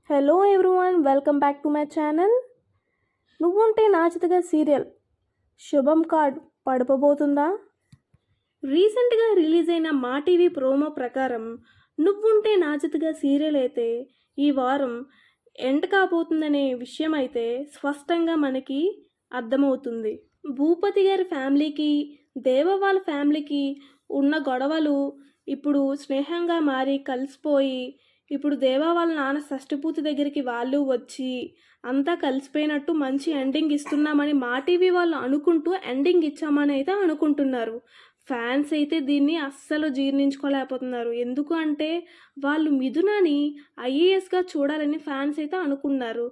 Hello everyone, welcome back to my channel. నువ్వుంటే నాచితగా serial శుభం card పడిపోబోతుందా? రీసెంట్గా రిలీజ్ అయిన మా టీవీ ప్రోమో ప్రకారం నువ్వుంటే నాచితగా సీరియల్ అయితే ఈ వారం ఎండ్ కాబోతుందనే విషయం అయితే స్పష్టంగా మనకి అర్థమవుతుంది. భూపతి గారి ఫ్యామిలీకి, దేవ వాళ్ళ ఫ్యామిలీకి ఉన్న గొడవలు ఇప్పుడు స్నేహంగా మారి కలిసిపోయి, ఇప్పుడు దేవా వాళ్ళ నాన్న షష్ఠపూర్తి దగ్గరికి వాళ్ళు వచ్చి అంతా కలిసిపోయినట్టు మంచి ఎండింగ్ ఇస్తున్నామని మా టీవీ వాళ్ళు అనుకుంటూ ఎండింగ్ ఇచ్చామని అయితే అనుకుంటున్నారు. ఫ్యాన్స్ అయితే దీన్ని అస్సలు జీర్ణించుకోలేకపోతున్నారు. ఎందుకు అంటే వాళ్ళు మిథునాని ఐఏఎస్గా చూడాలని ఫ్యాన్స్ అయితే అనుకున్నారు.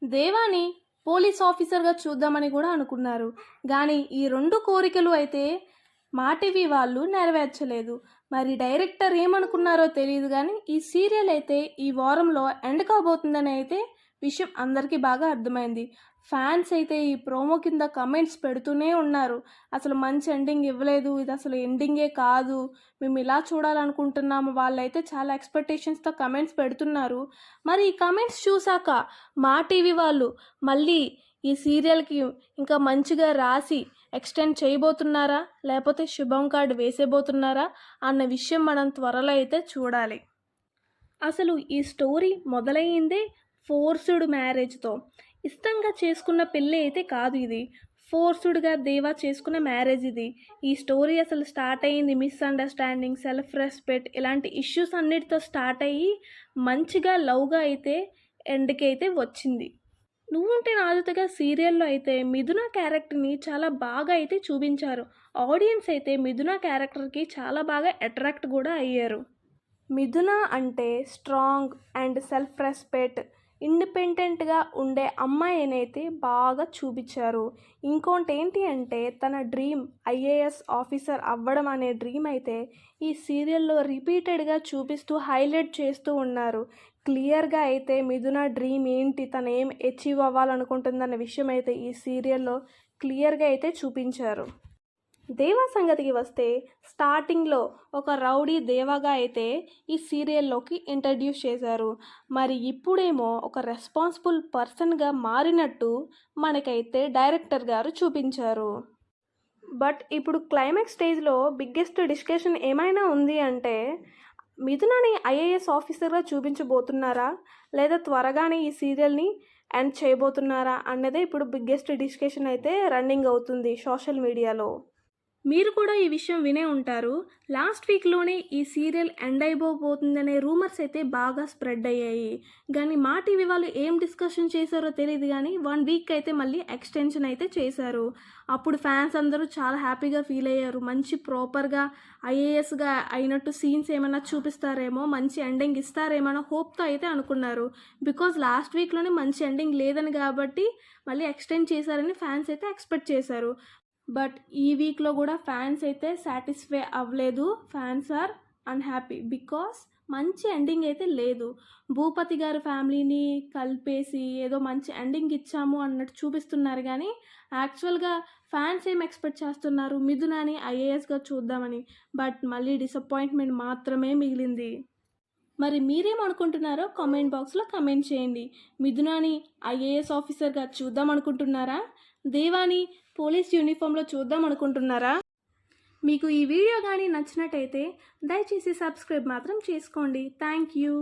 దేవాని పోలీస్ ఆఫీసర్గా చూద్దామని కూడా అనుకున్నారు. కానీ ఈ రెండు కోరికలు అయితే మా టీవీ వాళ్ళు నెరవేర్చలేదు. మరి డైరెక్టర్ ఏమనుకున్నారో తెలియదు, కానీ ఈ సీరియల్ అయితే ఈ వారంలో ఎండ్ కాబోతుందని అయితే విషయం అందరికీ బాగా అర్థమైంది. ఫ్యాన్స్ అయితే ఈ ప్రోమో కింద కమెంట్స్ పెడుతూనే ఉన్నారు. అసలు మంచి ఎండింగ్ ఇవ్వలేదు, ఇది అసలు ఎండింగే కాదు, మేము ఇలా చూడాలనుకుంటున్నాము. వాళ్ళైతే చాలా ఎక్స్పెక్టేషన్స్తో కమెంట్స్ పెడుతున్నారు. మరి ఈ కమెంట్స్ చూసాక మా టీవీ వాళ్ళు మళ్ళీ ఈ సీరియల్కి ఇంకా మంచిగా రాసి ఎక్స్టెండ్ చేయబోతున్నారా, లేకపోతే శుభం కార్డు వేసేబోతున్నారా అన్న విషయం మనం త్వరలో అయితే చూడాలి. అసలు ఈ స్టోరీ మొదలయ్యిందే ఫోర్స్డ్ మ్యారేజ్తో. ఇష్టంగా చేసుకున్న పెళ్ళి అయితే కాదు ఇది, ఫోర్స్డ్గా దేవా చేసుకున్న మ్యారేజ్ ఇది. ఈ స్టోరీ అసలు స్టార్ట్ అయ్యింది మిస్అండర్స్టాండింగ్, సెల్ఫ్ రెస్పెక్ట్ ఇలాంటి ఇష్యూస్ అన్నిటితో స్టార్ట్ అయ్యి మంచిగా లవ్గా అయితే ఎండ్కి అయితే వచ్చింది. నువ్వుంటే నాజుతగా సీరియల్లో అయితే మిథున క్యారెక్టర్ని చాలా బాగా అయితే చూపించారు. ఆడియన్స్ అయితే మిథున క్యారెక్టర్కి చాలా బాగా అట్రాక్ట్ కూడా అయ్యారు. మిథున అంటే స్ట్రాంగ్ అండ్ సెల్ఫ్ రెస్పెక్ట్, ఇండిపెండెంట్గా ఉండే అమ్మాయినైతే బాగా చూపించారు. ఇంకోటి ఏంటి అంటే తన డ్రీమ్ ఐఏఎస్ ఆఫీసర్ అవ్వడం అనే డ్రీమ్ అయితే ఈ సీరియల్లో రిపీటెడ్గా చూపిస్తూ హైలైట్ చేస్తూ ఉన్నారు. క్లియర్గా అయితే మిథున డ్రీమ్ ఏంటి, తను ఏం అచీవ్ అవ్వాలనుకుంటుందన్న విషయం అయితే ఈ సీరియల్లో క్లియర్గా అయితే చూపించారు. దేవా సంగతికి వస్తే స్టార్టింగ్లో ఒక రౌడీ దేవాగా అయితే ఈ సీరియల్లోకి ఇంట్రడ్యూస్ చేశారు. మరి ఇప్పుడేమో ఒక రెస్పాన్సిబుల్ పర్సన్గా మారినట్టు మనకైతే డైరెక్టర్ గారు చూపించారు. బట్ ఇప్పుడు క్లైమాక్స్ స్టేజ్లో బిగ్గెస్ట్ డిస్కషన్ ఏమైనా ఉంది అంటే మిథునని ఐఏఎస్ ఆఫీసర్గా చూపించబోతున్నారా, లేదా త్వరగానే ఈ సీరియల్ని ఎండ్ చేయబోతున్నారా అన్నదే ఇప్పుడు బిగ్గెస్ట్ డిస్కషన్ అయితే రన్నింగ్ అవుతుంది సోషల్ మీడియాలో. మీరు కూడా ఈ విషయం వినే ఉంటారు. లాస్ట్ వీక్లోనే ఈ సీరియల్ ఎండ్ అయిపోతుందనే రూమర్స్ అయితే బాగా స్ప్రెడ్ అయ్యాయి. కానీ మా టీవీ వాళ్ళు ఏం డిస్కషన్ చేశారో తెలియదు, కానీ 1 వీక్ అయితే మళ్ళీ ఎక్స్టెన్షన్ అయితే చేశారు. అప్పుడు ఫ్యాన్స్ అందరూ చాలా హ్యాపీగా ఫీల్ అయ్యారు. మంచి ప్రాపర్గా ఐఏఎస్గా అయినట్టు సీన్స్ ఏమైనా చూపిస్తారేమో, మంచి ఎండింగ్ ఇస్తారేమో హోప్తో అయితే అనుకున్నారు. బికాజ్ లాస్ట్ వీక్లోనే మంచి ఎండింగ్ లేదని కాబట్టి మళ్ళీ ఎక్స్టెండ్ చేశారని ఫ్యాన్స్ అయితే ఎక్స్పెక్ట్ చేశారు. బట్ ఈ వీక్లో కూడా ఫ్యాన్స్ అయితే సాటిస్ఫై అవ్వలేదు. ఫ్యాన్స్ ఆర్ అన్హ్యాపీ బికాస్ మంచి ఎండింగ్ అయితే లేదు. భూపతి గారి ఫ్యామిలీని కలిపేసి ఏదో మంచి ఎండింగ్ ఇచ్చాము అన్నట్టు చూపిస్తున్నారు, కానీ యాక్చువల్గా ఫ్యాన్స్ ఏం ఎక్స్పెక్ట్ చేస్తున్నారు, మిథునాని ఐఏఎస్గా చూద్దామని. బట్ మళ్ళీ డిసప్పాయింట్మెంట్ మాత్రమే మిగిలింది. మరి మీరేమనుకుంటున్నారో కామెంట్ బాక్స్లో కమెంట్ చేయండి. మిథునాని ఐఏఎస్ ఆఫీసర్గా చూద్దాం అనుకుంటున్నారా, దేవాని పోలీస్ యూనిఫామ్లో చూద్దాం అనుకుంటున్నారా? మీకు ఈ వీడియో కానీ నచ్చినట్టయితే దయచేసి సబ్స్క్రైబ్ మాత్రం చేసుకోండి. Thank you.